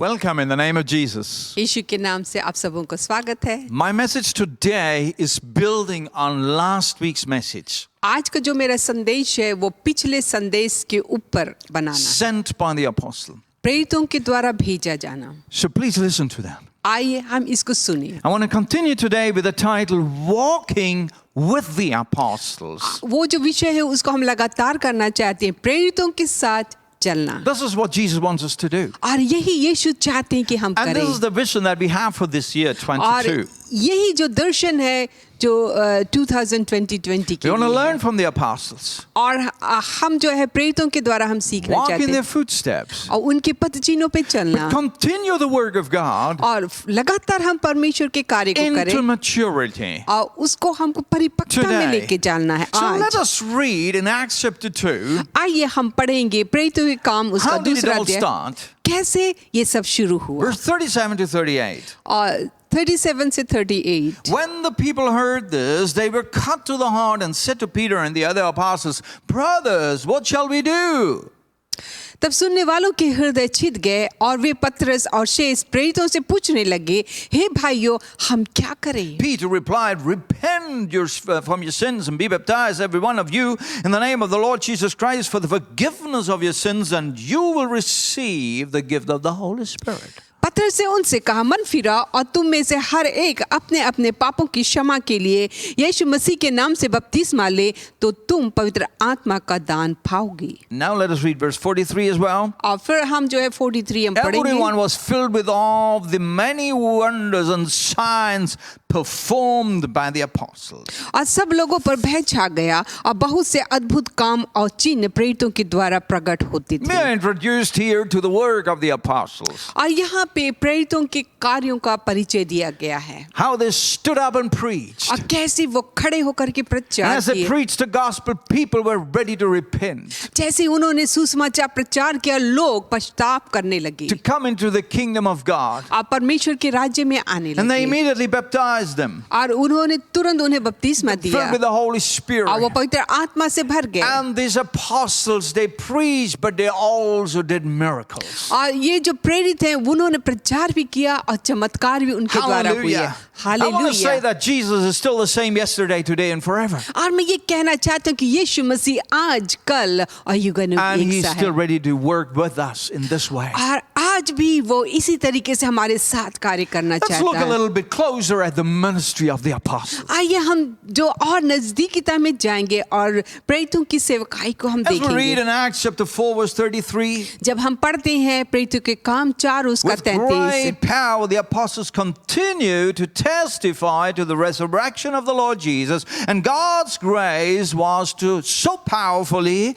Welcome in the name of Jesus. यीशु के नाम से आप सबों को स्वागत है। My message today is building on last week's message, आज का जो मेरा संदेश है वो पिछले संदेश के ऊपर बनाना, sent by the apostle. प्रेरितों के द्वारा भेजा जाना। So please listen to that. आइए हम इसको सुनिए। I want to continue today with the title, Walking with the Apostles. वो जो विषय है उसको हम लगातार करना चाहते हैं, प्रेरितों के साथ चलना। This is what Jesus wants us to do. और यही यीशु चाहते हैं कि हम And this is करें। the vision that we have for this year, और 22. यही जो दर्शन है जो 2020 के We want to लिए learn है। from the apostles. और हम जो है प्रेरितों के द्वारा हम सीखना Walk चाहते in their हैं footsteps. और उनके पदचिन्हों पे चलना Continue the work of God और लगातार हम परमेश्वर के कार्य को into करें maturity. और उसको हमको परिपक्वता में Today. लेके चलना है। So let आज us read in Acts chapter 2. आइए हम पढ़ेंगे प्रेरितों के काम उसका How did it दूसरा all अध्याय start? कैसे ये सब शुरू हुआ। Verse 37 to 38. और 37 से 38 When the people heard this, they were cut to the heart and said to Peter and the other apostles, Brothers, what shall we do? तब सुनने वालों के हृदय छिद गए और वे पतरस और शेष प्रेरितों से पूछने लगे, हे भाइयों हम क्या करें। Peter replied, Repent from your sins and be baptized, every one of you, in the name of the Lord Jesus Christ for the forgiveness of your sins, and you will receive the gift of the Holy Spirit. पतरस से उनसे कहा, मन फिरा और तुम में से हर एक अपने अपने पापों की क्षमा के लिए यीशु मसीह के नाम से बपतिस्मा ले, तो तुम पवित्र आत्मा का दान पाओगे। Now let us read verse 43 as well. और फिर हम जो है 43 हम पढ़ेंगे। Everyone was filled with awe of the many wonders and signs performed by the apostles. और सब लोगों पर भय छा गया और बहुत से अद्भुत काम और चिन्ह प्रेरितों के द्वारा प्रकट होते We थे। are introduced here to the work of the apostles. और यहाँ पे प्रेरितों के कार्यों का परिचय दिया गया है How they stood up and preached. और कैसे वो खड़े होकर के And प्रचार as they किए। preached the gospel, people were ready to repent, जैसे उन्होंने सुसमाचार प्रचार किया, लोग पश्चाताप करने लगे to come into the kingdom of God. और परमेश्वर के राज्य में आने And they लगे। immediately baptized them, और उन्होंने तुरंत उन्हें बपतिस्मा दिया filled with the Holy और वो Spirit. पवित्र आत्मा से भर गए। And these apostles, they preached, but they also did miracles. और ये जो प्रेरित हैं उन्होंने प्रचार भी किया और चमत्कार भी उनके द्वारा हुए। Hallelujah. I want to say hallelujah. that Jesus is still the same yesterday, today, and forever. और मैं ये कहना चाहता हूँ कि यीशु मसीह आज कल और युगानुयुग And एक he's सा still है ready to work with us in this way. और आज भी वो इसी तरीके से हमारे साथ कार्य करना Let's look चाहता a है। little bit closer at the ministry of the apostles. आइए हम जो और नजदीकिता में जाएंगे और प्रेरितों की सेवकाई को हम As we read देखेंगे। in Acts chapter 4 verse 33, जब हम पढ़ते हैं प्रेरितों के काम 4 उसका with 33 great power the apostles continue to testify to the resurrection of the Lord Jesus, and God's grace was to so powerfully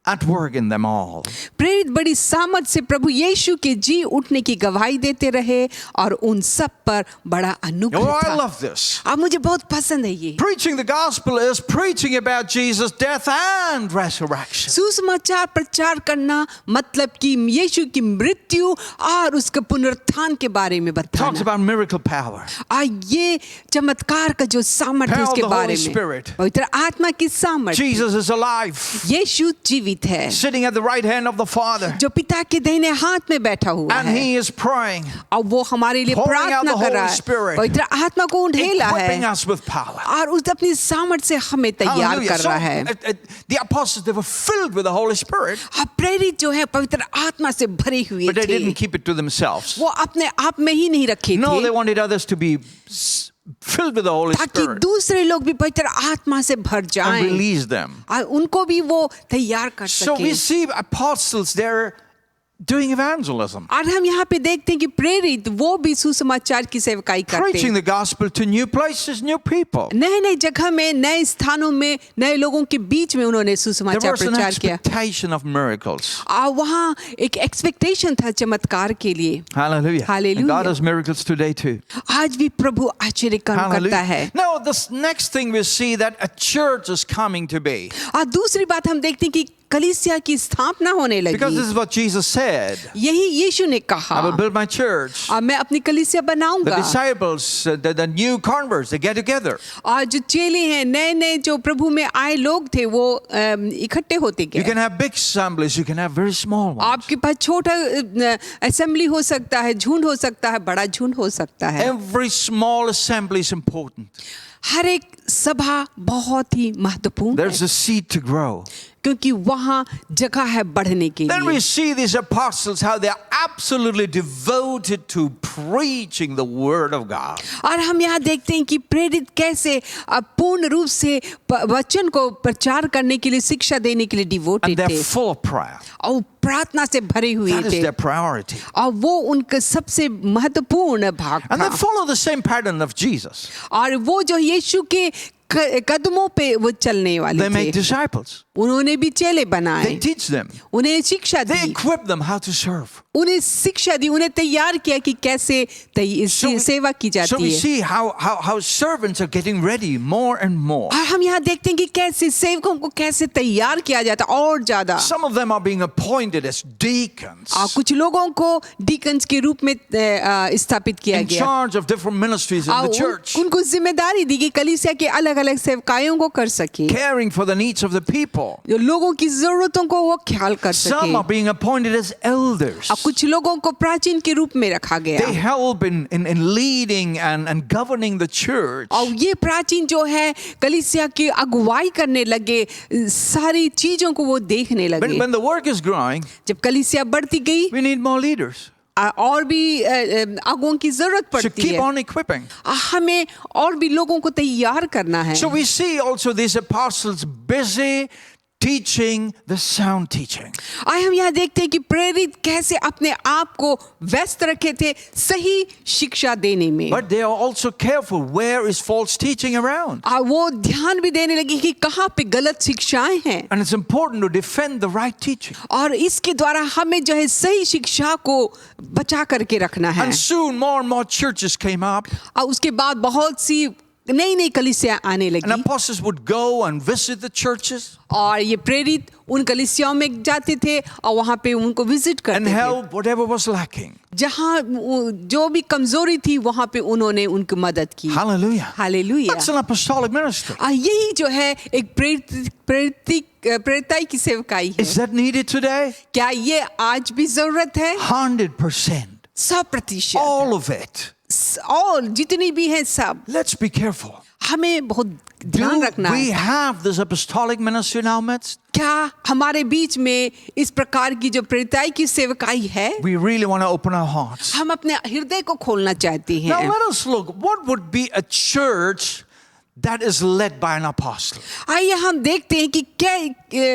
at work in them all. प्रेरित बड़ी सामर्थ से प्रभु यीशु के जी उठने की गवाही देते रहे और उन सब पर बड़ा Oh, अनुग्रह I था। love this. अब मुझे बहुत पसंद है ये। Preaching the gospel is preaching about Jesus' death and resurrection. सुसमाचार प्रचार करना मतलब कि यीशु की मृत्यु और उसके पुनरुत्थान के बारे में Talks बताना। about miracle power. ये चमत्कार का जो सामर्थ्य Power of उसके the बारे Holy में, Spirit. पवित्र आत्मा की सामर्थ्य। Jesus is alive, यीशु जीवित है sitting at the right hand of the Father, जो पिता के दाहिने हाथ में बैठा हुआ and है he is praying, और वो हमारे लिए pouring out प्रार्थना the कर रहा Holy है। Spirit, पवित्र आत्मा को ढेला equipping है us with power. और उस अपनी सामर्थ्य से हमें तैयार Hallelujah. कर So, रहा है। the apostles, they were filled with the Holy Spirit, और प्रेरित जो है पवित्र आत्मा से भरे हुए but they थे। didn't keep it to themselves. वो अपने आप में ही नहीं रखे No, they थे wanted others to be filled with the Holy ताकि Spirit दूसरे लोग भी पवित्र आत्मा से भर and जाएं release them. और उनको भी वो तैयार कर So we सके। see apostles there doing evangelism, और हम यहाँ पे देखते हैं कि प्रेरित वो भी सुसमाचार की सेवकाई करते preaching हैं। the gospel to new places, new people. नए नए जगह में, नए स्थानों में, नए लोगों के बीच में उन्होंने There सुसमाचार was an प्रचार किया expectation of miracles. और वहाँ एक एक्सपेक्टेशन था चमत्कार के लिए। Hallelujah. Hallelujah. And God does miracles today too. आज भी प्रभु आश्चर्य काम करता है। Now, this next thing we see that a church is coming to be. और दूसरी बात हम देखते हैं कि कलीसिया की स्थापना होने Because लगी। this is what Jesus said. यही यीशु ने कहा, I will build my church. अब मैं अपनी कलीसिया The बनाऊंगा। disciples, the new converts, they get together. और जो चेले हैं, नए नए जो प्रभु में आए लोग थे, वो इकट्ठे होते You गए। can have big assemblies, you can have very small ones. आपके पास छोटा असेंबली हो सकता है, झुंड हो सकता है, बड़ा झुंड हो सकता है। Every small assembly is important. हर एक सभा बहुत ही महत्वपूर्ण है, There's a seed to grow. क्योंकि वहाँ जगह है बढ़ने के Then we लिए। see these apostles, how they're absolutely devoted to preaching the word of God. और हम यहाँ देखते हैं कि प्रेरित कैसे पूर्ण रूप से वचन को प्रचार करने के लिए, शिक्षा देने के लिए And डिवोटेड they're थे, full of prayer. और प्रार्थना से भरे हुए That is थे, their priority. और वो उनका सबसे महत्वपूर्ण भाग And they था। follow the same pattern of Jesus. और वो जो यीशु के कदमों पे वो चलने वाले They make थे, disciples. उन्होंने भी चेले They बनाए, teach them. उन्हें शिक्षा They the, equip them how to serve. उन्हें शिक्षा दी, उन्हें तैयार किया कि कैसे सेवा की So जाती we है। see how servants are getting ready more and more. और हम यहाँ देखते हैं कि कैसे सेवकों को कैसे तैयार किया जाता है और ज्यादा। Some of them are being appointed as deacons कुछ लोगों को डीकन्स के रूप में स्थापित किया in गया, charge of different ministries in और the church, उनको जिम्मेदारी दी कि कलीसिया के अलग अलग सेवकायों को कर सके, caring for the needs of the people. जो लोगों की जरूरतों को वो ख्याल कर Some are सके। being appointed as elders. और कुछ लोगों को प्राचीन के रूप में रखा They गया, help in leading and governing the church. और ये प्राचीन जो है कलीसिया की अगुवाई करने लगे, सारी चीजों को वो देखने लगे। When the work is growing, जब कलीसिया बढ़ती गई, we need more leaders. और भी अगुओं की जरूरत So पड़ती keep है, on equipping. हमें और भी लोगों को तैयार करना है। So we see also these apostles busy teaching the sound teaching. आज हम यहाँ देखते हैं कि प्रेरित कैसे अपने आप को व्यस्त रखे थे सही शिक्षा देने में, But they are also careful where is false teaching around. और वो ध्यान भी देने लगे कि कहाँ पे गलत शिक्षाएं हैं, And it's important to defend the right teaching. और इसके द्वारा हमें जो है सही शिक्षा को बचा करके रखना है। And soon more and more churches came up, और उसके बाद बहुत सी नई नई कलीसियां आने and लगी, apostles would go and visit the churches और ये प्रेरित उन कलीसियाओं में जाते थे और वहाँ पे उनको विजिट and करते थे, help whatever was lacking. जहाँ जो भी कमजोरी थी वहाँ पे उन्होंने उनकी मदद की। Hallelujah. Hallelujah. That's an apostolic ministry. यही जो है एक प्रेरिताई की सेवकाई है। Is that needed today? क्या ये आज भी जरूरत है? 100%. 100%। All of it. और जितनी भी है सब, Let's be careful. हमें बहुत Do ध्यान रखना we है। have this apostolic ministry in our midst? क्या हमारे बीच में इस प्रकार की जो प्रेरिताई की सेवकाई है? We really want to open our hearts. हम अपने हृदय को खोलना चाहते Now हैं। let us look. What would be a church that is led by an apostle? आइए हम देखते हैं कि क्या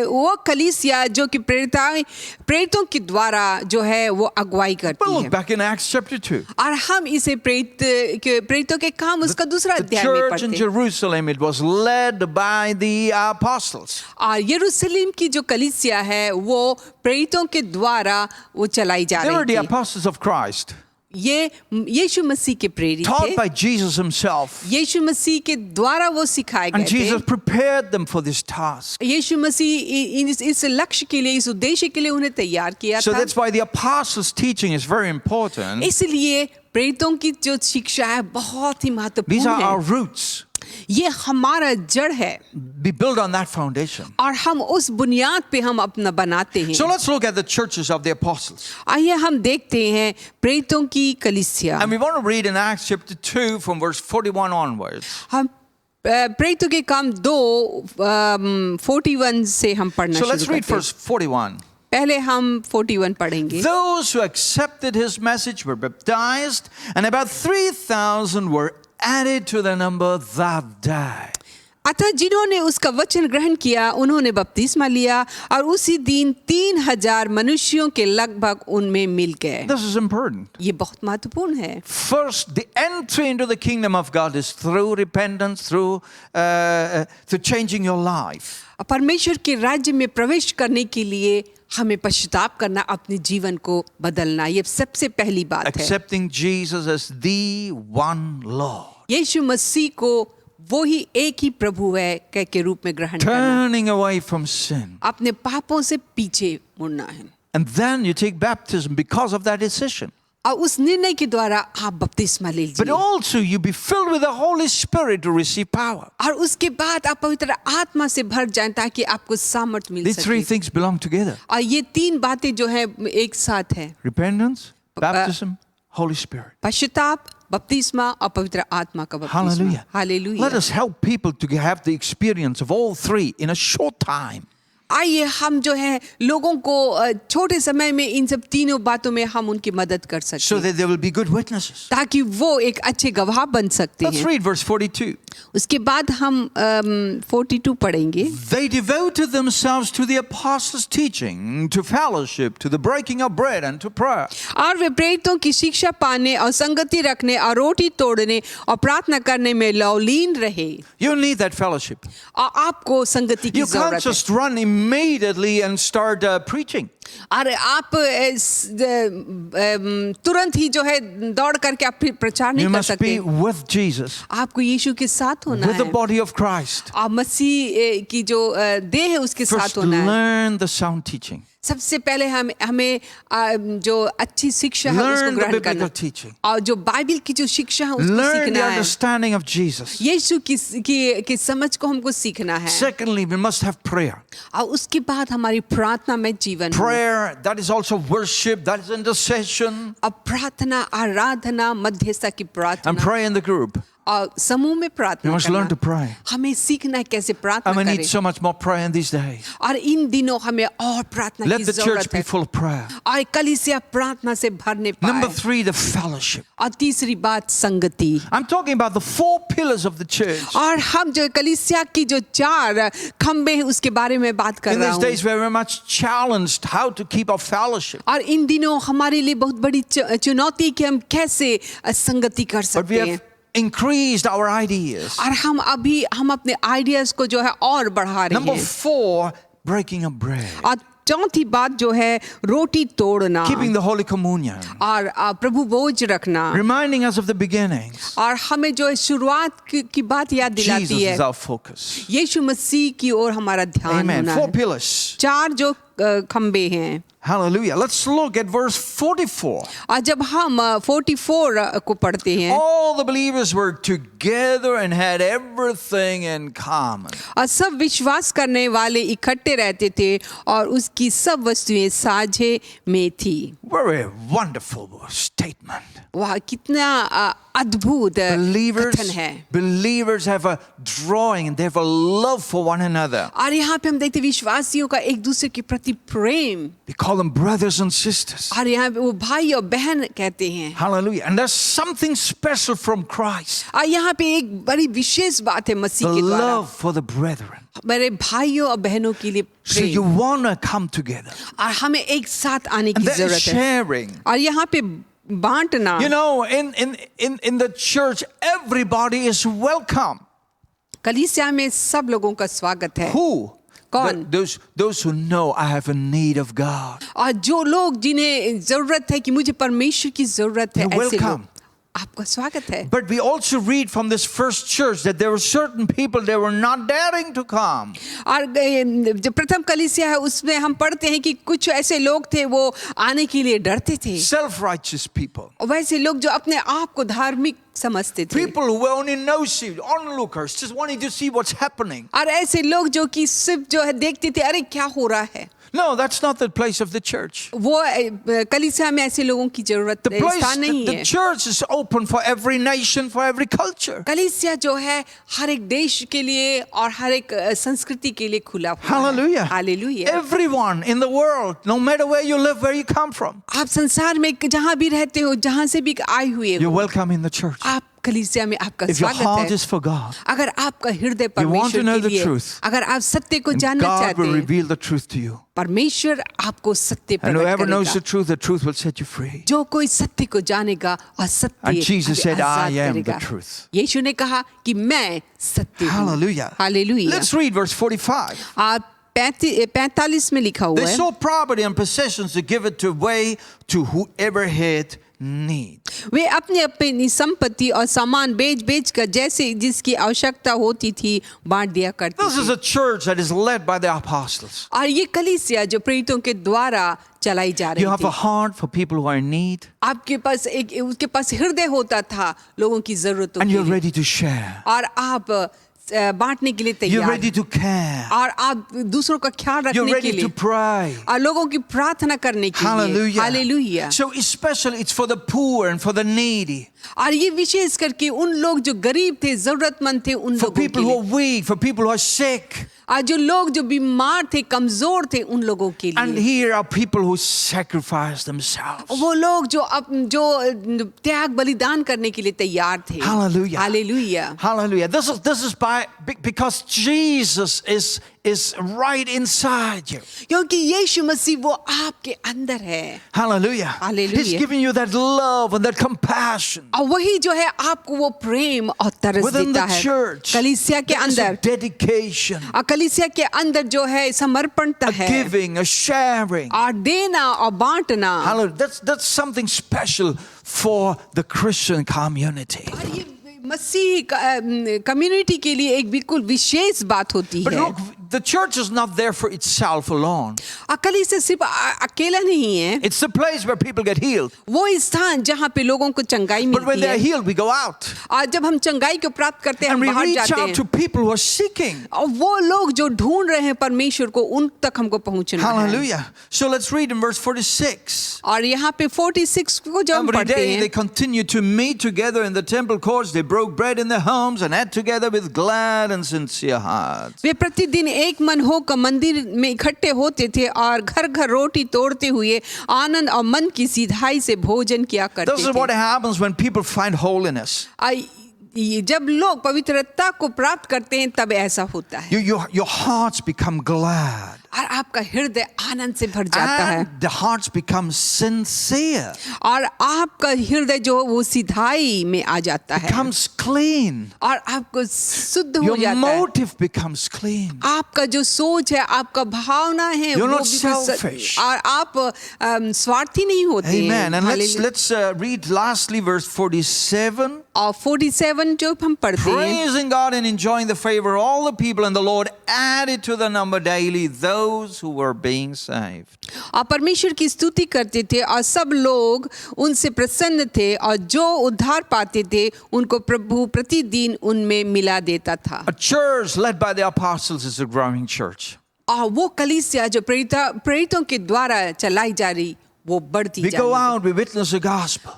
वो कलीसिया जो कि प्रेरितों के द्वारा जो है वो अगुवाई But करती look है, back in Acts chapter 2. और हम इसे प्रेरितों के काम उसका दूसरा The अध्याय में church in पढ़ते हैं। Jerusalem, it was led by the apostles. और यरूशलेम की जो कलीसिया है वो प्रेरितों के द्वारा वो चलाई जा They were the रही थी। apostles of Christ, ये यीशु मसीह के प्रेरित taught थे, by Jesus himself. यीशु मसीह के द्वारा वो सिखाए And गए Jesus थे। prepared them for this task. यीशु मसीह इस लक्ष्य के लिए, इस उद्देश्य के लिए उन्हें तैयार किया So था। that's why the apostles' teaching is very important. इसलिए प्रेरितों की जो शिक्षा है बहुत ही These महत्वपूर्ण are our है। roots. ये हमारा जड़ है, Be built on that foundation. और हम उस बुनियाद पे हम अपना बनाते हैं। So let's look at the churches of the apostles. आइए हम देखते हैं प्रेरितों की कलीसिया। And we want to read in Acts chapter 2 from verse 41 onwards. हम प्रेरितों के काम 2:41 से हम पढ़ना So let's शुरू read करते हैं। verse 41. पहले हम 41 पढ़ेंगे। Those who accepted his message were baptized, and about 3,000 were added to the number that day. अतः जिन्होंने उसका वचन ग्रहण किया उन्होंने बपतिस्मा लिया, और उसी दिन 3,000 मनुष्यों के लगभग उनमें मिल गए। This is important. ये बहुत महत्वपूर्ण है। First, the entry into the kingdom of God is through repentance, through changing your life. परमेश्वर के राज्य में प्रवेश करने के लिए हमें पश्चाताप करना, अपने जीवन को बदलना, ये सबसे पहली बात है। Accepting Jesus as the one Lord. यीशु मसीह को वो ही एक ही प्रभु है के रूप में ग्रहण करना, turning away from sin. अपने पापों से पीछे मुड़ना है। And then you take baptism because of that decision. और उस निर्णय के द्वारा आप बपतिस्मा ले But लीजिए, also you be filled with the Holy Spirit to receive power. और उसके बाद आप पवित्र आत्मा से भर जाएं ताकि आपको सामर्थ्य मिल These three सके। things belong together. और ये तीन बातें जो है एक साथ है, Repentance, baptism, Holy Spirit. पश्चाताप, बपतिस्मा और पवित्र आत्मा का बपतिस्मा। Hallelujah. Hallelujah. Let us help people to have the experience of all three in a short time. आइए हम जो है लोगों को छोटे समय में इन सब तीनों बातों में हम उनकी मदद कर So सकते हैं, that there will be good witnesses. ताकि वो एक अच्छे गवाह बन सकते Let's हैं। read verse 42. उसके बाद हम 42 पढ़ेंगे। They devoted themselves to the apostles' teaching, to fellowship, to the breaking of bread, and to prayer. और वे प्रेरितों की शिक्षा पाने और संगति रखने और रोटी तोड़ने और प्रार्थना करने में लौलीन रहे। You need that fellowship. और आपको संगति की You can't जरूरत है। just run immediately and start preaching. और आप तुरंत ही जो है दौड़ करके आप फिर प्रचार नहीं You कर must सकते। be with Jesus, आपको यीशु के साथ होना with the है, body of Christ. और मसीह की जो देह है उसके First, साथ होना है। learn the sound teaching. सबसे पहले हमें जो अच्छी शिक्षा है उसको Learn the ग्रहण करना, biblical teaching. और जो बाइबल की जो शिक्षा है उसको Learn the सीखना है। understanding of Jesus. यीशु की समझ को हमको सीखना है। Secondly, we must have prayer. और उसके बाद हमारी प्रार्थना में जीवन हो। Prayer, that is also worship, that is intercession. और प्रार्थना, आराधना, मध्यस्थता की And प्रार्थना pray in the group. और समूह में We प्रार्थना must learn to करना। pray. हमें सीखना है कैसे And प्रार्थना we need करें, so much more prayer in these days. और इन दिनों हमें और प्रार्थना Let की the church जरूरत be है। full of prayer. और कलीसिया प्रार्थना से भरने Number पाए। 3, the fellowship. और तीसरी बात संगति। I'm talking about the 4 pillars of the church. और हम जो कलीसिया की जो 4 खंबे हैं उसके बारे में बात कर In रहा these हूँ। days, we're very much challenged how to keep our fellowship. और इन दिनों हमारे लिए बहुत बड़ी चुनौती है कि हम कैसे संगति कर But we सकते हैं। have increased our ideas. और हम अपने आइडियाज को जो है और बढ़ा रहे Number हैं। 4, breaking of bread. और चौथी बात जो है रोटी तोड़ना Keeping the Holy Communion. और प्रभु भोज रखना, Reminding us of the beginnings. और हमें जो है शुरुआत की बात याद Jesus दिलाती है। is our focus. यीशु मसीह की ओर हमारा ध्यान Amen. होना 4 है। pillars. 4 जो खंबे हैं। Hallelujah. Let's look at verse 44. और जब हम 44 को पढ़ते हैं, All the believers were together and had everything in common. और सब विश्वास करने वाले इकट्ठे रहते थे और उसकी सब वस्तुएं साझे में थी। Very wonderful statement. वाह, कितना अद्भुत कथन है। Believers have a drawing and they have a love for one another. और यहाँ पे हम देखते हैं विश्वासियों का एक दूसरे के प्रति प्रेम, We call them brothers and sisters. और यहाँ पे वो भाई और बहन कहते हैं। Hallelujah. And there's something special from Christ. और यहाँ पे एक बड़ी विशेष बात है मसीह The के द्वारा, love for the brethren. मेरे भाइयों और बहनों के लिए So you Prem, want to come together. और हमें एक साथ आने की And that is जरूरत है। sharing. और यहाँ पे बांटना, You know, in the church, everybody is welcome. कलीसिया में सब लोगों का स्वागत है। Who? कौन? Those who know I have a need of God. और जो लोग जिन्हें जरूरत है कि मुझे परमेश्वर की जरूरत है, You're ऐसे welcome. लोग, आपका स्वागत है। But we also read from this first church that there were certain people that were not daring to come. और जो प्रथम कलीसिया है उसमें हम पढ़ते हैं कि कुछ ऐसे लोग थे वो आने के लिए डरते थे। Self-righteous people. और वैसे लोग जो अपने आप को धार्मिक समझते थे, People who were only nosy, onlookers, just wanting to see what's happening. और ऐसे लोग जो कि सिर्फ जो है देखते थे, अरे क्या हो रहा है। No, that's not the place of the church. वो कलीसिया में ऐसे लोगों की जरूरत The place, स्थान नहीं the है। church is open for every nation, for every culture. कलीसिया जो है हर एक देश के लिए और हर एक संस्कृति के लिए खुला हुआ है। Hallelujah. Hallelujah. Everyone in the world, no matter where you live, where you come from, आप संसार में जहाँ भी रहते हो, जहाँ से भी आए हुए you're हो, welcome in the church. आप कलीसिया में आपका If your स्वागत heart है। is for God, अगर आपका हृदय You want to परमेश्वर know के the लिए, truth. अगर आप सत्य को and जानना God चाहते will हैं, reveal the truth to you. परमेश्वर आपको सत्य And प्रकट whoever knows करेगा। the truth will set you free. जो कोई सत्य को जानेगा और सत्य And Jesus said, Azad I am the करेगा। truth. यीशु ने कहा कि मैं सत्य हूँ। Hallelujah. Hallelujah. Let's read verse 45. 45 में लिखा हुआ They है, sold property and possessions to give it away to whoever had need. वे अपने अपनी संपत्ति और सामान बेच बेच कर जैसे जिसकी आवश्यकता होती थी बांट दिया करते This is थे। a church that is led by the apostles. और ये कलीसिया जो प्रेरितों के द्वारा चलाई जा You रही have a थी। heart for people who are in need, आपके पास उसके पास हृदय होता था लोगों की जरूरतों and के you're लिए, ready to share. और आप बांटने के लिए You're तैयार ready हैं। to care. और आप दूसरों का ख्याल You're रखने के ready to लिए pray. और लोगों की प्रार्थना करने के लिए। Hallelujah. Hallelujah. So especially it's for the poor and for the needy, और ये विशेष करके उन लोग जो गरीब थे, जरूरतमंद थे, उन for लोगों के people who लिए, are weak, for people who are sick. और जो लोग जो बीमार थे, कमजोर थे, उन लोगों के And लिए। here are people who sacrifice themselves. वो लोग जो त्याग बलिदान करने के लिए तैयार थे। Hallelujah. Hallelujah. Hallelujah. This is because Jesus is right inside you. क्योंकि यीशु मसीह वो आपके अंदर है। Hallelujah. Hallelujah. He's giving you that love and that compassion. और वही जो है आपको वो प्रेम और तरस Within देता the है। church, कलीसिया के there is a अंदर, dedication, और कलीसिया के अंदर जो है समर्पणता a है, giving, a sharing. और देना और बांटना। Hallelujah. That's something special for the Christian community. और ये मसीह कम्युनिटी के लिए एक बिल्कुल विशेष बात होती But है। look, the church is not there for itself alone. कलीसिया सिर्फ अकेला नहीं है, It's the place where people get healed. वो स्थान जहाँ पे लोगों को चंगाई But when मिलती they're है। healed, we go out और जब हम चंगाई को प्राप्त करते हैं, and हम we बाहर reach जाते out to हैं, people who are seeking. और वो लोग जो ढूंढ रहे हैं परमेश्वर को, उन तक हमको पहुंचना है। Hallelujah. So let's read in verse 46. और यहाँ पे 46 को जब हम Every पढ़ते day हैं, they continued to meet together in the temple courts. They broke bread in their homes and ate together with glad and sincere hearts. वे प्रतिदिन एक मन होकर मंदिर में इकट्ठे होते थे और घर घर रोटी तोड़ते हुए आनंद और मन की सीधाई से भोजन किया करते This is what थे। happens when people find holiness. जब लोग पवित्रता को प्राप्त करते हैं तब ऐसा होता है, Your hearts become glad. और आपका हृदय आनंद से भर जाता है, And the hearts become sincere. और आपका हृदय जो वो सीधाई में आ जाता है, Becomes clean. और आपको शुद्ध हो Your जाता है। motive becomes clean. आपका जो सोच है, आपका भावना है, You're वो not selfish. और आप स्वार्थी नहीं होते हैं। Amen. And hallelujah. let's read lastly verse 47. और 47 जो हम पढ़ते हैं, Praising God and enjoying the favor of all the people, and the Lord added to the number daily those who were being saved. और परमेश्वर की स्तुति करते थे और सब लोग उनसे प्रसन्न थे और जो उद्धार पाते थे उनको प्रभु प्रतिदिन उनमें मिला देता था। A church led by the apostles is a growing church. और वो कलीसिया जो प्रेरितों के द्वारा चलाई जा रही, वो बढ़ती We जा go रही है। out, we witness the gospel.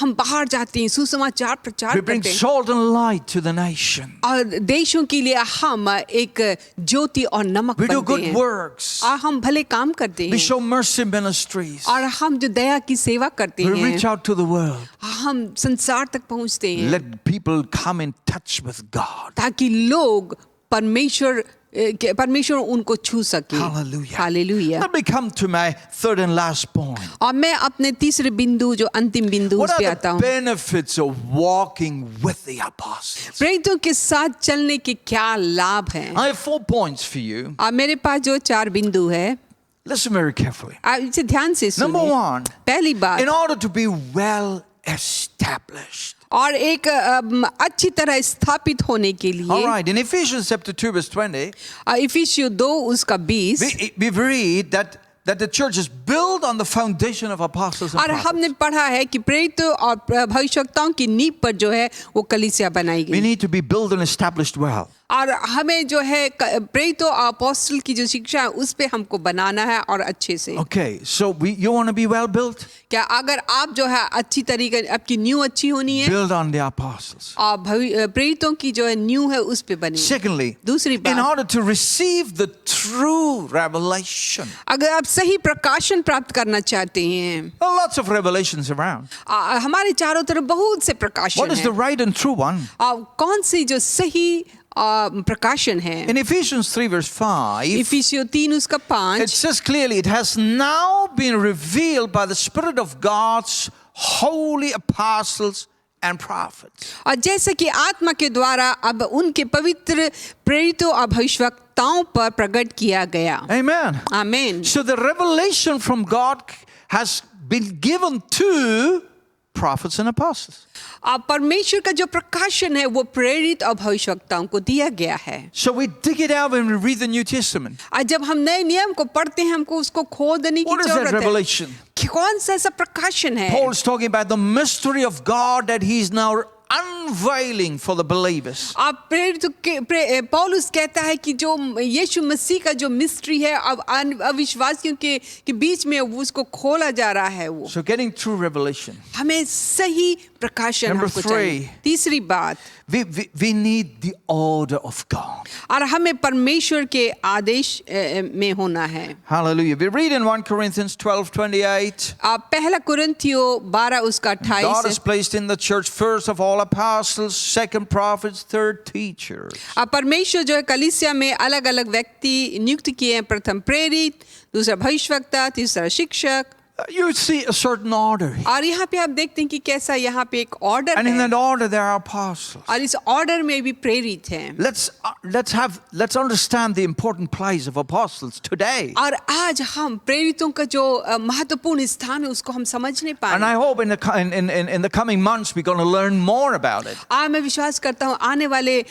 हम बाहर जाते हैं, सुसमाचार प्रचार We bring करते हैं, salt and light to the nation. और देशों के लिए हम एक ज्योति और नमक We do बनते good हैं, works. और हम भले काम करते We हैं, show mercy ministries. और हम जो दया की सेवा करते We हैं, reach out to the world. हम संसार तक पहुंचते हैं, Let people come in touch with God. ताकि लोग परमेश्वर उनको छू सके। Hallelujah. Hallelujah. Let me come to my third and last point. और मैं अपने तीसरे बिंदु जो अंतिम बिंदु What उस पे are आता the हूँ। benefits of walking with the apostles? प्रेरितों के साथ चलने के क्या लाभ हैं? I have 4 points for you. और मेरे पास जो 4 बिंदु है, Listen very carefully. आप इसे ध्यान से Number सुनिए। 1, पहली बात, in order to be well established. और एक अच्छी तरह स्थापित होने के All लिए, right, in Ephesians chapter 2 verse 20, इफिसियों 2 उसका 20, we read that the church is built on the foundation of apostles and और prophets. हमने पढ़ा है कि प्रेरितों और भविष्यवक्ताओं की नींव पर जो है वो कलीसिया बनाई We गई, need to be built and established well. और हमें जो है प्रेरितों और अपोस्टल की जो शिक्षा है उस पे हमको बनाना है और अच्छे से। Okay, so you want to be well built? क्या अगर आप जो है अच्छी तरीके, आपकी न्यू अच्छी होनी है, Build on the apostles. और प्रेरितों की जो है न्यू है उस पे बनी। Secondly, दूसरी in बात, order to receive the true revelation. अगर आप सही प्रकाशन प्राप्त करना चाहते हैं, There are lots of revelations around. हमारे चारों तरफ बहुत से प्रकाशन What is the हैं, right and true one? कौन सी जो सही प्रकाशन है? In Ephesians 3 verse 5, इफिसियों 3 उसका it 5, says clearly, it has now been revealed by the Spirit of God's holy apostles and prophets. और जैसे कि आत्मा के द्वारा अब उनके पवित्र प्रेरितों और भविष्यवक्ताओं पर प्रकट किया गया। Amen. आमीन। So the revelation from God has been given to prophets and apostles. परमेश्वर का जो प्रकाशन है वो प्रेरित और भविष्यवक्ताओं को दिया गया है। So we dig it out when we read the New Testament. आज जब हम नए नियम को पढ़ते हैं हमको उसको खोदने की What is that जरूरत है। revelation? कौन सा ऐसा प्रकाशन है? Paul is talking about the mystery of God that he's now unveiling for the believers. आप पौलुस कहता है कि जो यीशु मसीह का जो मिस्ट्री है अब अविश्वासियों के बीच में उसको खोला जा रहा है वो। So getting true revelation. हमें सही प्रकाशन Number हमको चाहिए। 3. तीसरी बात, We need the order of God. और हमें परमेश्वर के आदेश में होना है। Hallelujah. We read in 1 Corinthians 12:28. पहला कुरिन्थियों 12 उसका God 28 has placed in the church first of all apostles, second prophets, third teachers. परमेश्वर जो है कलीसिया में अलग अलग व्यक्ति नियुक्त किए हैं। प्रथम प्रेरित, दूसरा भविष्यवक्ता, तीसरा शिक्षक। You see a certain order here. और यहाँ पे आप देखते हैं कि कैसा यहाँ पे एक ऑर्डर And in है that order there are apostles. और इस ऑर्डर में भी प्रेरित हैं। Let's understand the important place of apostles today. और आज हम प्रेरितों का जो महत्वपूर्ण स्थान है उसको हम समझने And I पाए। hope in the coming months we're going to learn more about it. आज मैं विश्वास करता हूँ आने वाले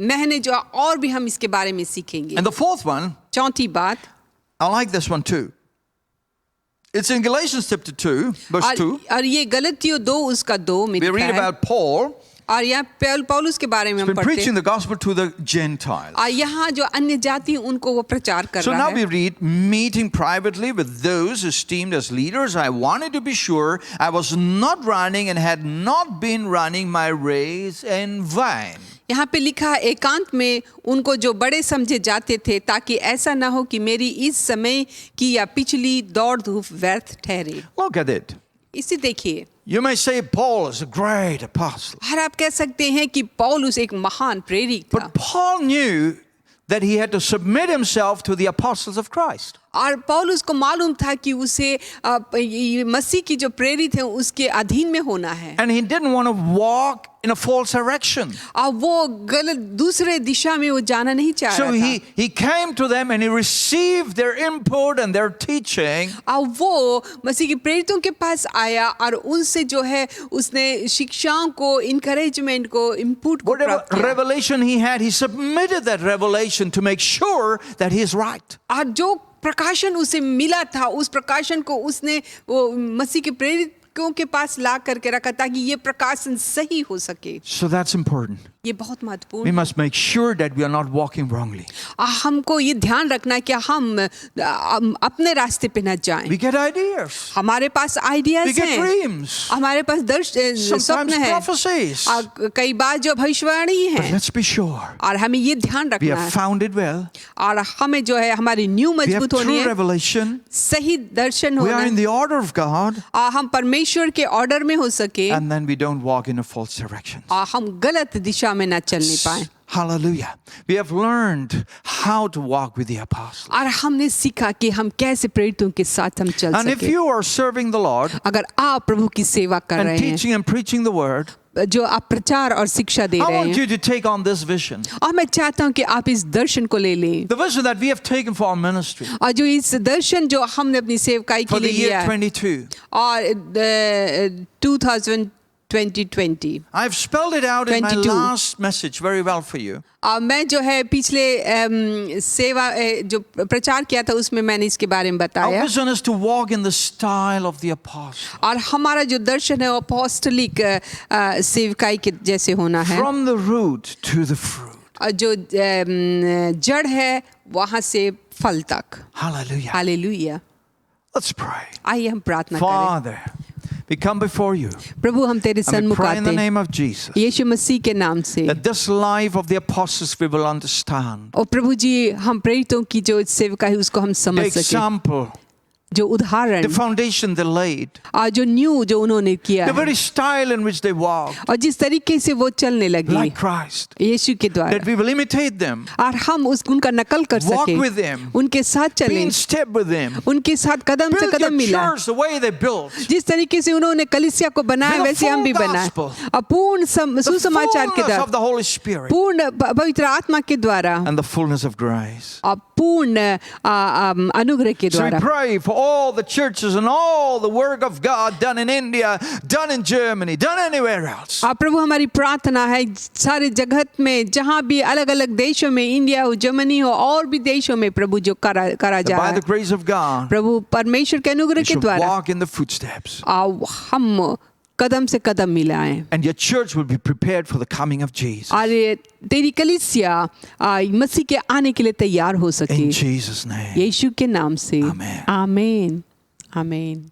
महीने जो और भी हम इसके बारे में सीखेंगे। And the fourth one, चौथी बात, I like this one too. It's in Galatians chapter 2, verse 2. और ये गलतियों 2 उसका 2 में We लिखा read है। about Paul. और यहाँ पौलुस के बारे में He's हम been पढ़ते preaching हैं। the gospel to the Gentiles. और यहाँ जो अन्य जाति हैं, उनको वो प्रचार कर So रहा now है। we read, meeting privately with those esteemed as leaders, I wanted to be sure I was not running and had not been running my race in vain. यहाँ पे लिखा है एकांत में उनको जो बड़े समझे जाते थे ताकि ऐसा ना हो कि मेरी इस समय की या पिछली दौड़ धूप व्यर्थ ठहरे। Look at it. इसे देखिए। You may say Paul is a great apostle. हर आप कह सकते हैं कि पौलुस एक महान प्रेरित था। But Paul knew that he had to submit himself to the apostles of Christ. और पौलुस को मालूम था कि उसे मसीह की जो प्रेरित है उसके अधीन में होना है। And he didn't want to walk in a false direction. और वो गलत दूसरे दिशा में वो जाना नहीं चाह So रहा था। he came to them and he received their input and their teaching. और वो मसीह के प्रेरितों के पास आया और उनसे जो है उसने शिक्षाओं को इनकरेजमेंट को इनपुट को Whatever प्राप्त किया। revelation he had, he submitted that revelation to make sure that he is right. और जो प्रकाशन उसे मिला था उस प्रकाशन को उसने वो मसीह के प्रेरितों के पास ला करके रखा ताकि ये प्रकाशन सही हो सके। So that's important. ये बहुत We महत्वपूर्ण। must make sure that we are not walking wrongly. हमको ये ध्यान रखना है कि हम अपने रास्ते पे न जाएं। We get ideas. हमारे पास We आइडियाज get हैं, dreams. हमारे पास Sometimes स्वप्न है, prophecies. कई बार जो भविष्यवाणी But है। let's be sure और हमें ये ध्यान we रखना have है found it well. और हमें जो है हमारी न्यू We have मजबूत होनी true है, revelation. सही दर्शन We are होना in है the order of God. और हम परमेश्वर के ऑर्डर में हो सके And then we don't walk in a false direction. और हम गलत दिशा में न चलने पाए। Hallelujah. We have learned how to walk with the apostles. और हमने सीखा कि हम कैसे प्रेरितों के साथ हम चल And if सके। you are serving the Lord अगर आप प्रभु की सेवा कर and रहे हैं, teaching and preaching the word, जो आप प्रचार और शिक्षा दे I रहे want हैं, you to take on this vision. और मैं चाहता हूँ कि आप इस दर्शन को ले लें The vision that we have taken for our ministry और जो इस दर्शन जो हमने अपनी सेवकाई के for the लिए year लिया है 22. और 2020 I've spelled it out in my 22. last message very well for you. मैं जो है पिछले सेवा जो प्रचार किया था उसमें मैंने इसके बारे में Our बताया vision is to walk in the style of the apostle. और हमारा जो दर्शन है वो अपोस्टलिक सेवकाई के जैसे होना है From the root to the fruit. और जो जड़ है वहाँ से फल तक। Hallelujah. हालेलुया। Let's pray. आइए हम प्रार्थना करें। Father, we come before you प्रभु हम तेरे and we सन्मुख pray in the आते हैं name of Jesus यीशु मसीह के नाम से। that this life of the apostles we will understand. और प्रभु जी हम प्रेरितों की जो सेवका है उसको हम The समझ सके, example, जो उदाहरण the foundation they laid, और जो न्यू जो उन्होंने किया the है very style in which they walked और जिस तरीके से वो चलने लगी like Christ, यीशु के that द्वारा we will imitate them, और हम उनका नकल कर walk सके, with them, उनके साथ be चलें, in step with them, उनके साथ कदम से build कदम your मिला। church the way they built, जिस तरीके से उन्होंने कलीसिया को बनाया with a वैसे हम भी full बनाए gospel, और पूर्ण the सुसमाचार के fullness of द्वारा, the Holy Spirit पूर्ण पवित्र आत्मा के द्वारा and the fullness of grace. और पूर्ण अनुग्रह के So we द्वारा। pray for all the churches and all the work of God done in India, done in Germany, done anywhere else. आप प्रभु हमारी प्रार्थना है सारे जगत में जहाँ भी अलग अलग देशों में, इंडिया हो, जर्मनी हो, और भी देशों में प्रभु जो करा जा रहा By है, the grace of God, प्रभु परमेश्वर के अनुग्रह you के should द्वारा walk in the footsteps. आओ हम कदम से कदम मिलाएं And your church will be prepared for the coming of Jesus. और ये तेरी कलीसिया मसीह के आने के लिए तैयार हो सके In Jesus' name. यीशु के नाम से Amen. आमीन आमीन।